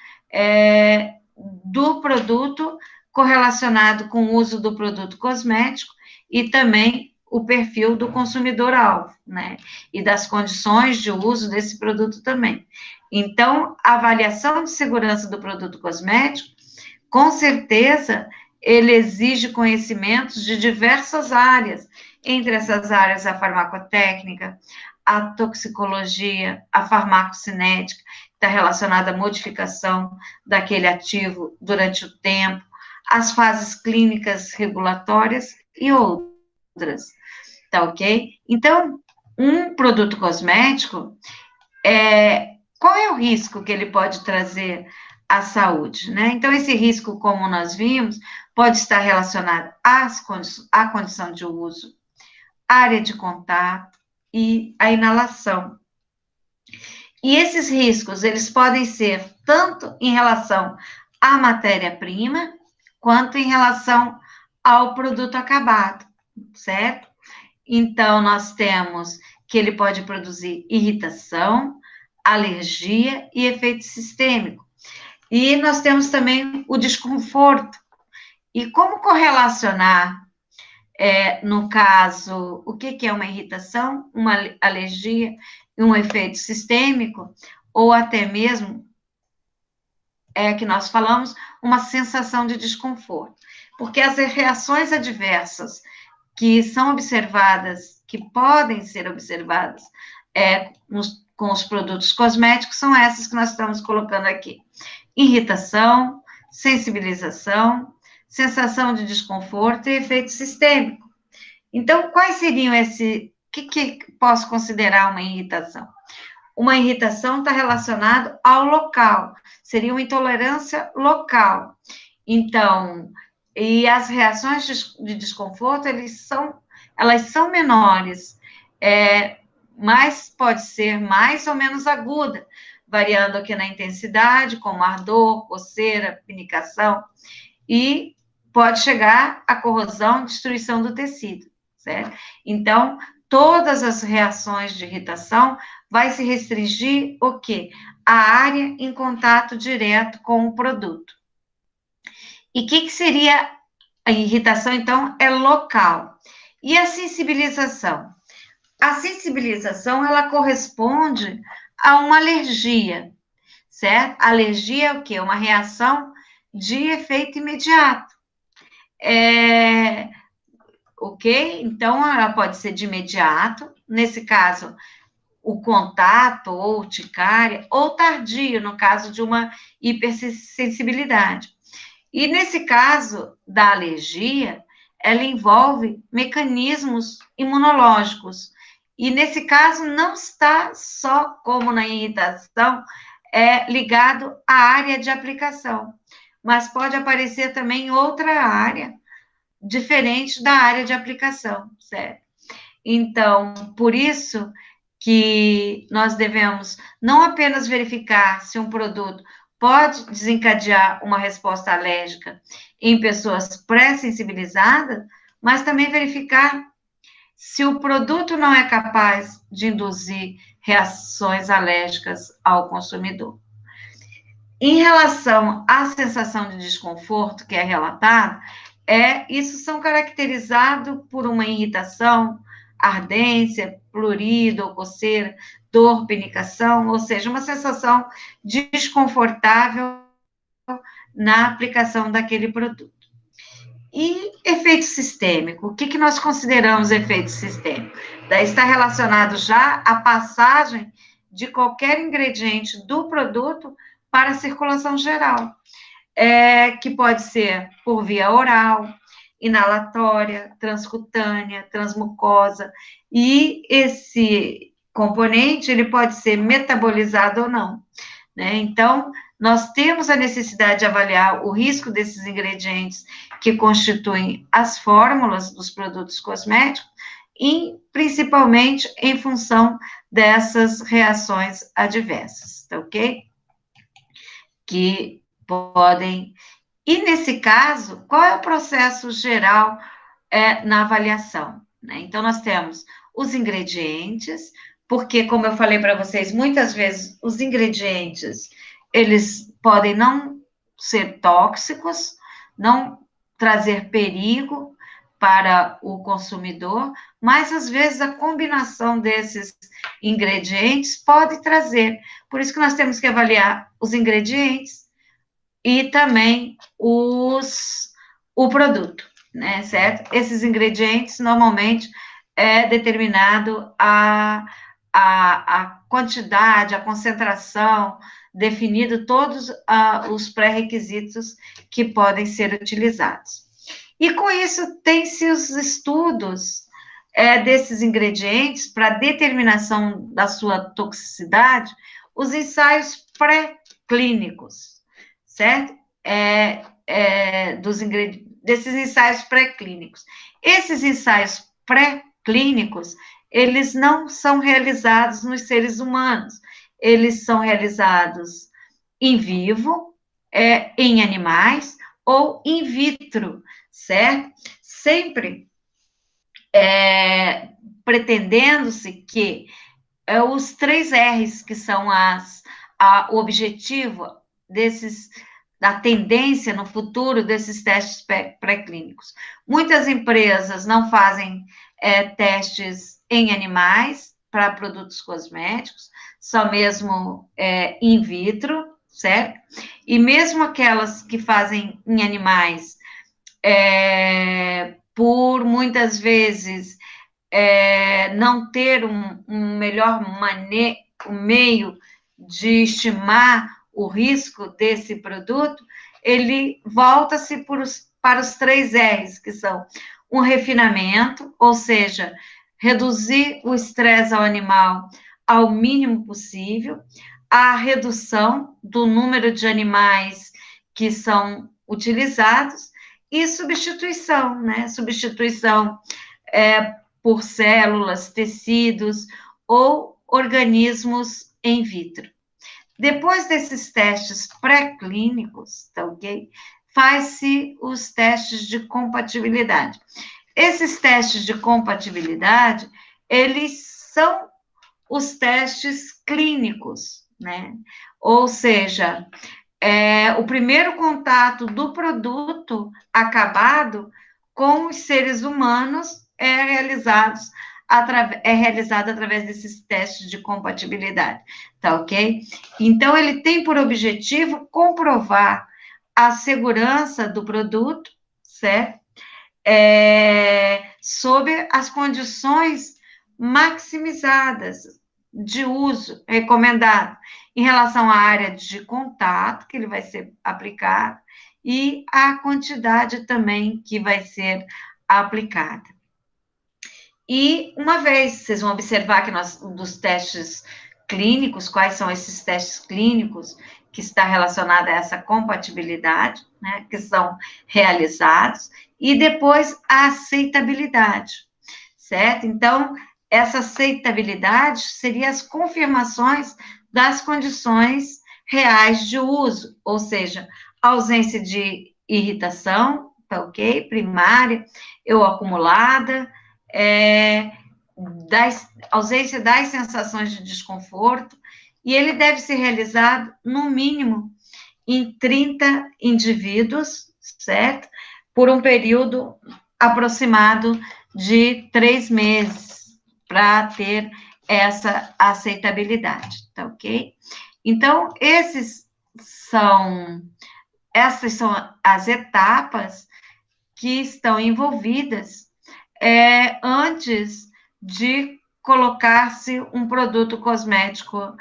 do produto correlacionado com o uso do produto cosmético e também o perfil do consumidor-alvo, né? E das condições de uso desse produto também. Então, a avaliação de segurança do produto cosmético, com certeza, ele exige conhecimentos de diversas áreas, entre essas áreas a farmacotécnica, a toxicologia, a farmacocinética, que está relacionada à modificação daquele ativo durante o tempo, as fases clínicas regulatórias e outras, tá ok? Então, um produto cosmético, qual é o risco que ele pode trazer à saúde, né? Então, esse risco, como nós vimos, pode estar relacionado à condição de uso, área de contato e a inalação. E esses riscos, eles podem ser tanto em relação à matéria-prima, quanto em relação ao produto acabado, certo? Então, nós temos que ele pode produzir irritação, alergia e efeito sistêmico. E nós temos também o desconforto. E como correlacionar, no caso, o que é uma irritação, uma alergia e um efeito sistêmico, ou até mesmo, que nós falamos, uma sensação de desconforto. Porque as reações adversas que são observadas, que podem ser observadas com os produtos cosméticos, são essas que nós estamos colocando aqui. Irritação, sensibilização, sensação de desconforto e efeito sistêmico. Então, quais seriam o que posso considerar uma irritação? Uma irritação está relacionada ao local, seria uma intolerância local. Então, e as reações de desconforto, elas são menores, mas pode ser mais ou menos aguda, variando aqui na intensidade, como ardor, coceira, pinicação, e pode chegar à corrosão, destruição do tecido, certo? Então, todas as reações de irritação vai se restringir o quê? A área em contato direto com o produto. E o que seria a irritação, então? É local. E a sensibilização? A sensibilização, ela corresponde a uma alergia, certo? A alergia é o quê? Uma reação de efeito imediato. Ok? Então, ela pode ser de imediato, nesse caso, o contato ou urticária, ou tardio, no caso de uma hipersensibilidade. E nesse caso da alergia, ela envolve mecanismos imunológicos. E nesse caso, não está só, como na irritação, ligado à área de aplicação, mas pode aparecer também em outra área, diferente da área de aplicação, certo? Então, por isso que nós devemos não apenas verificar se um produto pode desencadear uma resposta alérgica em pessoas pré-sensibilizadas, mas também verificar se o produto não é capaz de induzir reações alérgicas ao consumidor. Em relação à sensação de desconforto que é relatada, isso são caracterizados por uma irritação, ardência, prurido ou coceira, dor, pinicação, ou seja, uma sensação desconfortável na aplicação daquele produto. E efeito sistêmico? O que nós consideramos efeito sistêmico? Está relacionado já à passagem de qualquer ingrediente do produto para a circulação geral, que pode ser por via oral, inalatória, transcutânea, transmucosa, e esse componente, ele pode ser metabolizado ou não, né? Então, nós temos a necessidade de avaliar o risco desses ingredientes que constituem as fórmulas dos produtos cosméticos, e principalmente em função dessas reações adversas, tá ok? Que podem... E nesse caso, qual é o processo geral na avaliação, né? Então, nós temos os ingredientes, porque, como eu falei para vocês, muitas vezes os ingredientes, eles podem não ser tóxicos, não trazer perigo para o consumidor, mas às vezes a combinação desses ingredientes pode trazer. Por isso que nós temos que avaliar os ingredientes e também o produto, né, certo? Esses ingredientes, normalmente, é determinado a quantidade, a concentração, definido todos os pré-requisitos que podem ser utilizados. E com isso, tem-se os estudos desses ingredientes para determinação da sua toxicidade, os ensaios pré-clínicos, certo? Desses ensaios pré-clínicos. Esses ensaios pré-clínicos, eles não são realizados nos seres humanos, eles são realizados em vivo, em animais ou in vitro, certo? Sempre pretendendo-se que os 3 R's, que são o objetivo da tendência no futuro desses testes pré-clínicos. Muitas empresas não fazem testes em animais para produtos cosméticos, só mesmo in vitro, certo? E mesmo aquelas que fazem em animais, por muitas vezes não ter um melhor meio de estimar o risco desse produto, ele volta-se para os 3 R's, que são um refinamento, ou seja, reduzir o estresse ao animal ao mínimo possível, a redução do número de animais que são utilizados e substituição, né? Substituição por células, tecidos ou organismos in vitro. Depois desses testes pré-clínicos, tá ok? Faz-se os testes de compatibilidade. Esses testes de compatibilidade, eles são os testes clínicos, né? Ou seja, o primeiro contato do produto acabado com os seres humanos é realizado através desses testes de compatibilidade, tá ok? Então, ele tem por objetivo comprovar a segurança do produto, certo? Sob as condições maximizadas de uso recomendado em relação à área de contato que ele vai ser aplicado e a quantidade também que vai ser aplicada. E uma vez, vocês vão observar que dos testes clínicos, quais são esses testes clínicos que está relacionado a essa compatibilidade, né, que são realizados, e depois a aceitabilidade, certo? Então, essa aceitabilidade seria as confirmações das condições reais de uso, ou seja, ausência de irritação, tá ok? Primária ou acumulada, ausência das sensações de desconforto, e ele deve ser realizado, no mínimo, em 30 indivíduos, certo? Por um período aproximado de 3 meses, para ter essa aceitabilidade, tá ok? Então, essas são as etapas que estão envolvidas antes de colocar-se um produto cosmético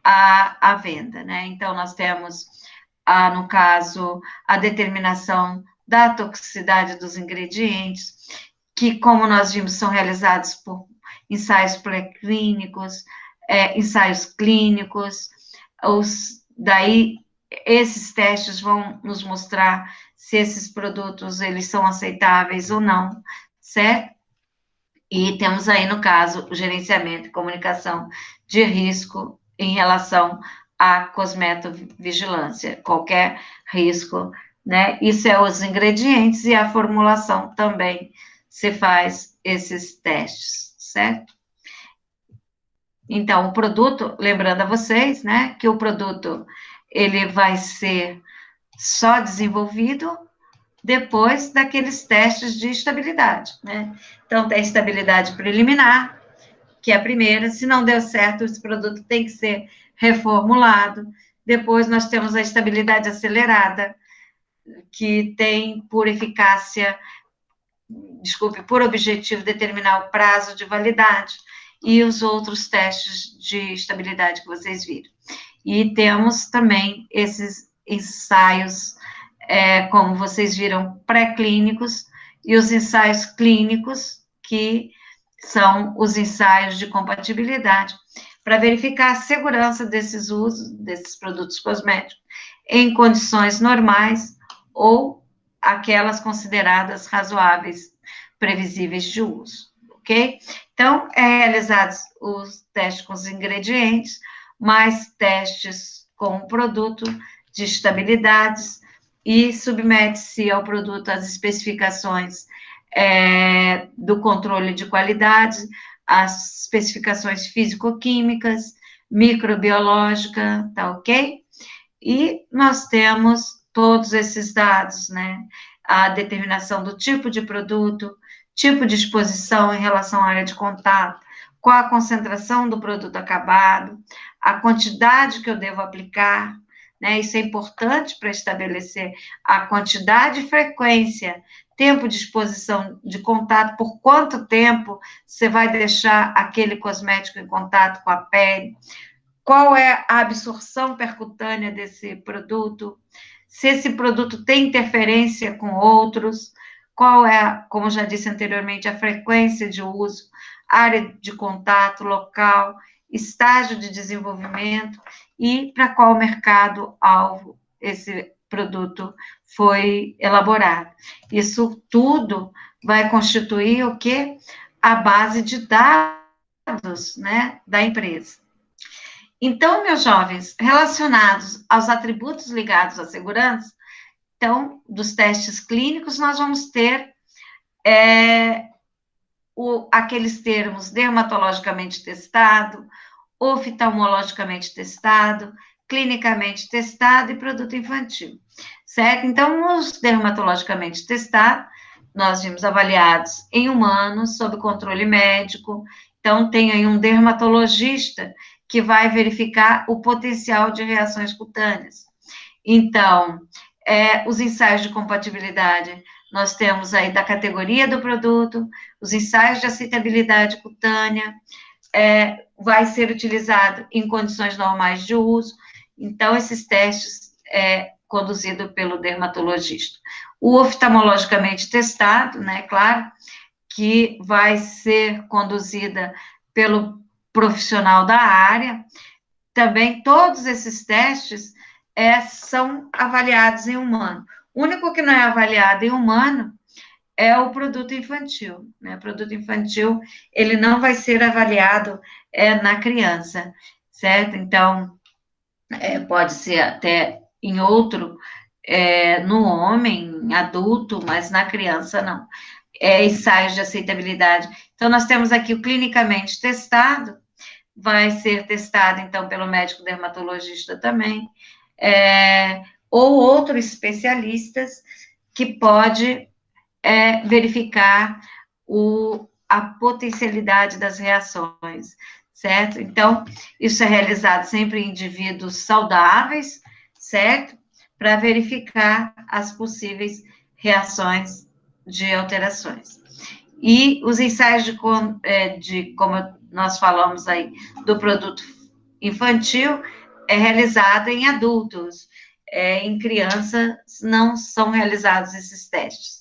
à venda, né? Então, nós temos, no caso, a determinação da toxicidade dos ingredientes, que, como nós vimos, são realizados por ensaios pré-clínicos, ensaios clínicos, daí esses testes vão nos mostrar se esses produtos, eles são aceitáveis ou não, certo? E temos aí, no caso, o gerenciamento e comunicação de risco em relação à cosmetovigilância, qualquer risco, né? Isso é os ingredientes e a formulação também se faz esses testes, certo? Então, o produto, lembrando a vocês, né, que o produto, ele vai ser só desenvolvido depois daqueles testes de estabilidade, né? Então, tem estabilidade preliminar, que é a primeira. Se não deu certo, esse produto tem que ser reformulado. Depois, nós temos a estabilidade acelerada, que tem por eficácia, por objetivo determinar o prazo de validade e os outros testes de estabilidade que vocês viram. E temos também esses ensaios, como vocês viram, pré-clínicos, e os ensaios clínicos, que são os ensaios de compatibilidade, para verificar a segurança desses usos, desses produtos cosméticos, em condições normais ou aquelas consideradas razoáveis, previsíveis de uso, ok? Então, realizados os testes com os ingredientes, mais testes com o produto de estabilidades, e submete-se ao produto as especificações do controle de qualidade, as especificações físico-químicas, microbiológica, tá ok? E nós temos todos esses dados, né? A determinação do tipo de produto, tipo de exposição em relação à área de contato, qual a concentração do produto acabado, a quantidade que eu devo aplicar, né? Isso é importante para estabelecer a quantidade e frequência, tempo de exposição de contato, por quanto tempo você vai deixar aquele cosmético em contato com a pele, qual é a absorção percutânea desse produto, se esse produto tem interferência com outros, qual é, como já disse anteriormente, a frequência de uso, área de contato, local, estágio de desenvolvimento e para qual mercado-alvo esse produto foi elaborado. Isso tudo vai constituir o quê? A base de dados, né, da empresa. Então, meus jovens, relacionados aos atributos ligados à segurança, então, dos testes clínicos, nós vamos ter aqueles termos dermatologicamente testado, oftalmologicamente testado, clinicamente testado e produto infantil, certo? Então, os dermatologicamente testados, nós vimos avaliados em humanos, sob controle médico. Então, tem aí um dermatologista que vai verificar o potencial de reações cutâneas. Então, os ensaios de compatibilidade, nós temos aí da categoria do produto, os ensaios de aceitabilidade cutânea, vai ser utilizado em condições normais de uso. Então, esses testes conduzido pelo dermatologista. O oftalmologicamente testado, né, claro, que vai ser conduzida pelo profissional da área. Também todos esses testes são avaliados em humano. O único que não é avaliado em humano é o produto infantil, né? O produto infantil, ele não vai ser avaliado na criança, certo? Então, pode ser até em outro, no homem adulto, mas na criança não. Ensaios de aceitabilidade. Então, nós temos aqui o clinicamente testado, vai ser testado, então, pelo médico dermatologista também, ou outros especialistas que pode verificar a potencialidade das reações, certo? Então, isso é realizado sempre em indivíduos saudáveis, certo? Para verificar as possíveis reações de alterações. E os ensaios como nós falamos aí, do produto infantil é realizado em adultos. Em crianças não são realizados esses testes.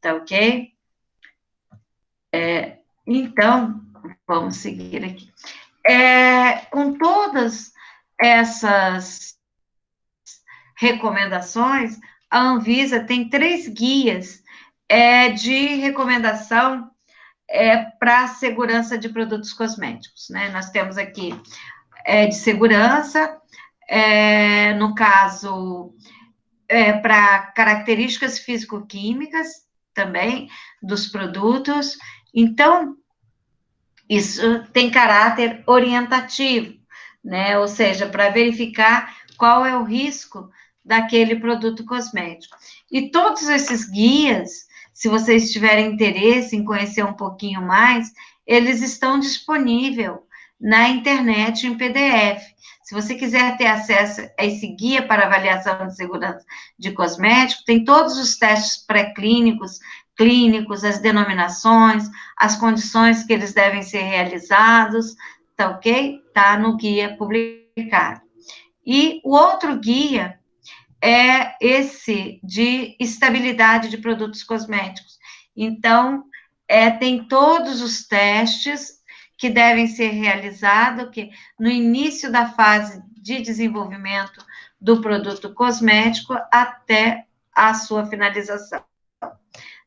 Tá ok? Então, vamos seguir aqui. Com todas essas recomendações, a Anvisa tem 3 guias de recomendação para a segurança de produtos cosméticos, né? Nós temos aqui de segurança, no caso, para características físico-químicas também dos produtos. Então, isso tem caráter orientativo, né? Ou seja, para verificar qual é o risco daquele produto cosmético. E todos esses guias, se vocês tiverem interesse em conhecer um pouquinho mais, eles estão disponíveis na internet em PDF. Se você quiser ter acesso a esse guia para avaliação de segurança de cosmético, tem todos os testes pré-clínicos, clínicos, as denominações, as condições que eles devem ser realizados, tá ok? Tá no guia publicado. E o outro guia é esse de estabilidade de produtos cosméticos. Então, tem todos os testes que devem ser realizados, que no início da fase de desenvolvimento do produto cosmético até a sua finalização,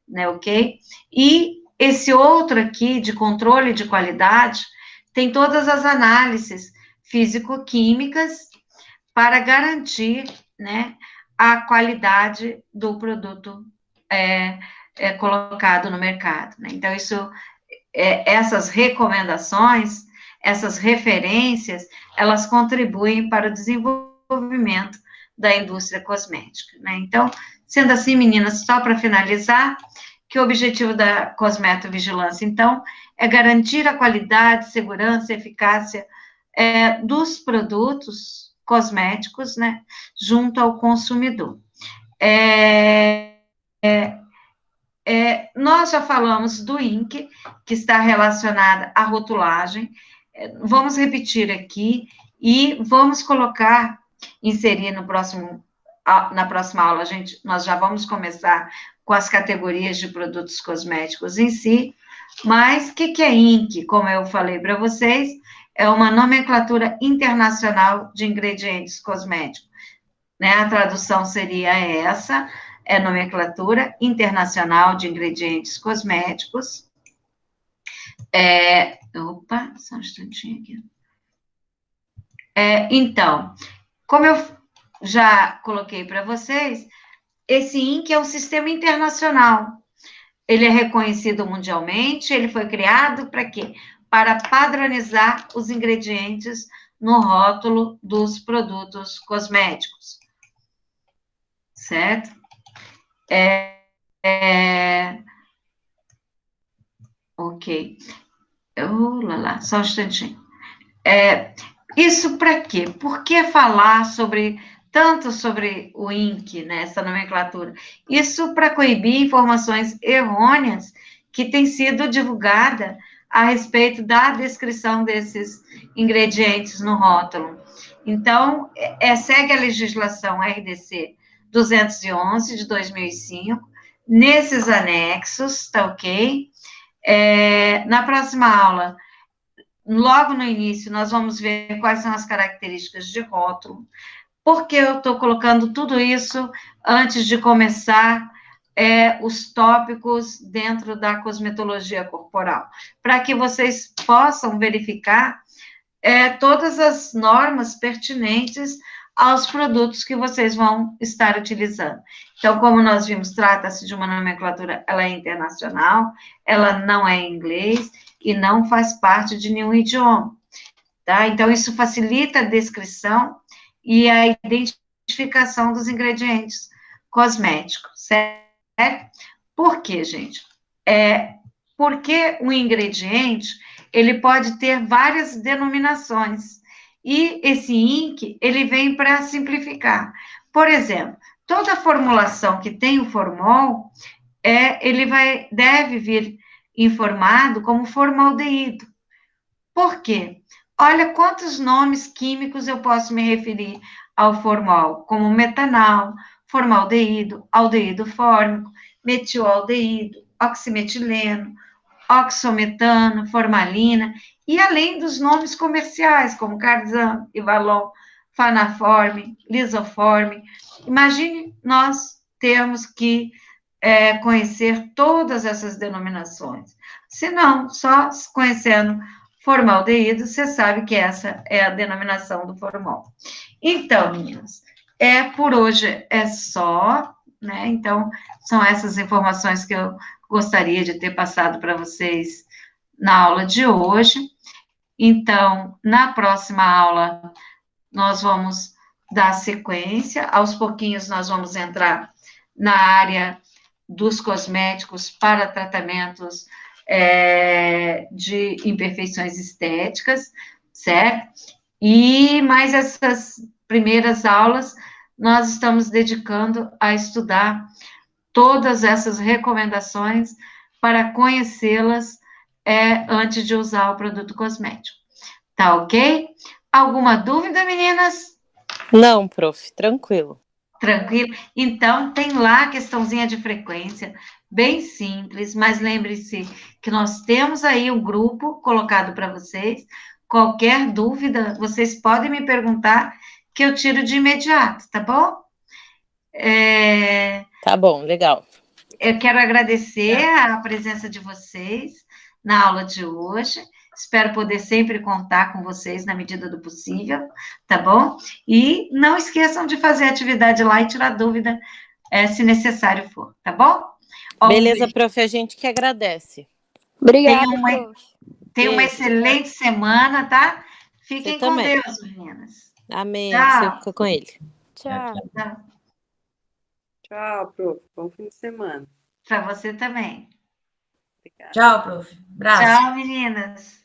né, ok? E esse outro aqui, de controle de qualidade, tem todas as análises físico-químicas para garantir, né, a qualidade do produto colocado no mercado, né? Então, essas recomendações, essas referências, elas contribuem para o desenvolvimento da indústria cosmética, né? Então, sendo assim, meninas, só para finalizar, que o objetivo da cosmetovigilância, então, é garantir a qualidade, segurança e eficácia dos produtos cosméticos, né, junto ao consumidor. Nós já falamos do INC, que está relacionada à rotulagem, vamos repetir aqui e vamos inserir na próxima aula, nós já vamos começar com as categorias de produtos cosméticos em si, mas o que é INC? Como eu falei para vocês, é uma nomenclatura internacional de ingredientes cosméticos, né? A tradução seria essa, nomenclatura internacional de ingredientes cosméticos. Opa, só um instantinho aqui. Então, como eu já coloquei para vocês, esse INC é um sistema internacional. Ele é reconhecido mundialmente, ele foi criado para quê? Para padronizar os ingredientes no rótulo dos produtos cosméticos. Certo? Ok. Só um instantinho. Isso para quê? Por que falar tanto sobre o INC, né, essa nomenclatura? Isso para coibir informações errôneas que têm sido divulgadas a respeito da descrição desses ingredientes no rótulo. Então, segue a legislação RDC 211 de 2005, nesses anexos, tá ok? Na próxima aula, logo no início, nós vamos ver quais são as características de rótulo. Por que eu estou colocando tudo isso antes de começar os tópicos dentro da cosmetologia corporal? Para que vocês possam verificar todas as normas pertinentes aos produtos que vocês vão estar utilizando. Então, como nós vimos, trata-se de uma nomenclatura, ela é internacional, ela não é em inglês e não faz parte de nenhum idioma, tá? Então, isso facilita a descrição e a identificação dos ingredientes cosméticos, certo? Por quê, gente? Porque um ingrediente, ele pode ter várias denominações, e esse INC, ele vem para simplificar. Por exemplo, toda formulação que tem o formol, ele deve vir informado como formaldeído. Por quê? olha quantos nomes químicos eu posso me referir ao formol, como metanal, formaldeído, aldeído fórmico, metilaldeído, oximetileno, oxometano, formalina, e além dos nomes comerciais, como Carzan, Ivalon, Fanaforme, Lisoforme. Imagine nós termos que conhecer todas essas denominações. Se não, só conhecendo formaldeído, você sabe que essa é a denominação do formol. Então, meninas, por hoje é só, né? Então, são essas informações que eu gostaria de ter passado para vocês na aula de hoje. Então, na próxima aula, nós vamos dar sequência, aos pouquinhos nós vamos entrar na área dos cosméticos para tratamentos de imperfeições estéticas, certo? E mais essas primeiras aulas, nós estamos dedicando a estudar todas essas recomendações para conhecê-las antes de usar o produto cosmético. Tá ok? Alguma dúvida, meninas? Não, prof, tranquilo. Tranquilo? Então, tem lá a questãozinha de frequência, bem simples, mas lembre-se que nós temos aí um grupo colocado para vocês. Qualquer dúvida, vocês podem me perguntar, que eu tiro de imediato, tá bom? Tá bom, legal. Eu quero agradecer a presença de vocês na aula de hoje. Espero poder sempre contar com vocês na medida do possível, tá bom? E não esqueçam de fazer a atividade lá e tirar dúvida, se necessário for, tá bom? Beleza, prof, a gente que agradece. Obrigada, prof. Tenha uma Beijo. excelente semana, tá? Você Fiquem com também. Deus, meninas. Amém. Tchau. Você fica com ele. Tchau. Tchau, prof. Bom fim de semana. Para você também. Obrigada. Tchau, prof. Abraço. Tchau, meninas.